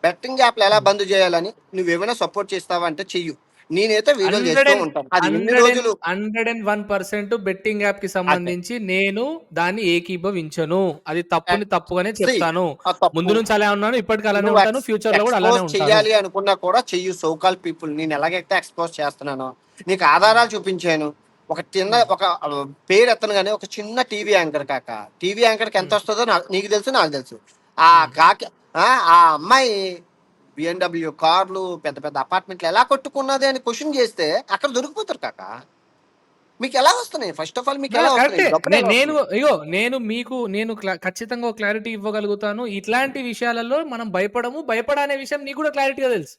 Betting యాప్లు ఎలా బంద్ చేయాలని నువ్వేమైనా సపోర్ట్ చేస్తావా అంటే చెయ్యు. నేనైతే వీడియోలు చేస్తూ ఉంటాను. అది ఎన్ని రోజులు 101% బెట్టింగ్ యాప్ కి అదే సంబంధించి నేను దాన్ని ఏకీభవించను. అది తప్పుని తప్పుగానే see, చెప్తాను. ఆ తప్పు ముందు నుంచి అలా ఉన్నాను, ఇప్పటికి అలానే నువ్వు ఉంటాను, ఫ్యూచర్ లో కూడా అలానే ఎక్స్పోజ్ ఉంటాను. చెయ్యాలి అనుకున్నా కూడా చెయ్యు. సోకాల్ పీపుల్ నేను ఎలాగైతే ఎక్స్పోజ్ చేస్తున్నానో నీకు ఆధారాలు చూపించాను. ఒక చిన్న హ్మ్. ఒక పేరు ఎత్తను కానీ ఒక చిన్న టీవీ యాంకర్ కాక టీవీ యాంకర్కి ఎంత హ్మ్. వస్తుందో నీకు తెలుసు, నాకు తెలుసు. ఆ హ్మ్. కాకి ఆ అమ్మాయి బిఎండబ్ల్యూ కార్లు పెద్ద పెద్ద అపార్ట్మెంట్లు ఎలా కొట్టుకున్నది అని క్వశ్చన్ చేస్తే అక్కడ దొరికిపోతారు కాక. మీకు ఎలా వస్తున్నాయి? ఫస్ట్ ఆఫ్ ఆల్ మీకు ఎలా కరెక్టే. వస్తున్నాయి? డబ్బులు ఎలా నేను వస్తున్నాయి? ఇగో నేను మీకు నేను ఖచ్చితంగా ఒక క్లారిటీ ఇవ్వగలుగుతాను. ఇట్లాంటి విషయాలలో మనం భయపడము. భయపడనే విషయం నీకు కూడా క్లారిటీగా తెలుసు.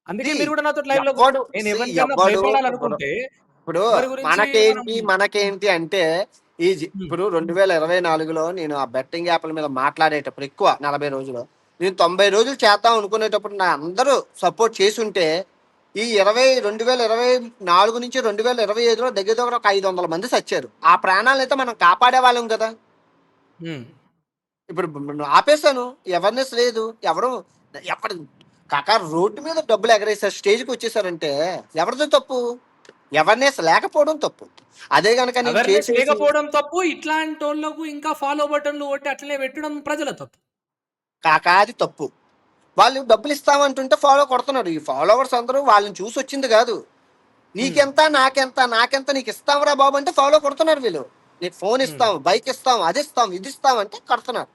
అందుకే See, మీరు కూడా నాతో లైవ్‌లో ఎవ్వడు నేను see, ఎవరికన్నా ఎవ్వడు ఇప్పుడు భయపడాలనుకుంటే ఇప్పుడు ఎవరి గురించి మనం మనకేంటి అంటే హ్మ్. ఇప్పుడు 2024లో నేను ఆ బెట్టింగ్ యాప్ల మీద మాట్లాడేటప్పుడు ఎక్కువ 40 రోజులు నేను 90 రోజులు చేద్దాం అనుకునేటప్పుడు నా అందరూ సపోర్ట్ చేసి ఉంటే ఈ 2024 నుంచి 2025లో దగ్గర దగ్గర ఒక 500 మంది చచ్చారు. ఆ ప్రాణాలను అయితే మనం కాపాడే వాళ్ళం కదా. హ్మ్. ఇప్పుడు ఆపేసాను. అవేర్‌నెస్ లేదు. ఎవరు కాకా రోడ్డు మీద డబ్బులు ఎగరేసారు. స్టేజ్‌కి వచ్చేసారంటే ఎవరిది తప్పు? అవేర్‌నెస్ లేకపోవడం తప్పు. అదే గనక నేను అవేర్‌నెస్ చేసేసి లేకపోవడం తప్పు. ఇట్లాంటోళ్ళకు ఇంకా ఫాలో బటన్‌లు కొట్టి అట్లనే పెట్టడం ప్రజల తప్పు. కాకా అది తప్పు. వాళ్ళు డబ్బులు ఇస్తామంటుంటే ఫాలో కొడుతున్నారు. ఈ ఫాలోవర్స్ అందరూ వాళ్ళని చూసొచ్చింది గాదు. హ్మ్. నీకెంత? నాకెంత? నాకెంత? నీకిస్తాంరా బాబు అంటే ఫాలో కొడుతున్నారు వీళ్ళు. నీకు ఫోన్ హ్మ్. ఇస్తాం, బైక్ ఇస్తాం, అదిస్తాం, ఇదిస్తాం అంటే కడుతున్నారు.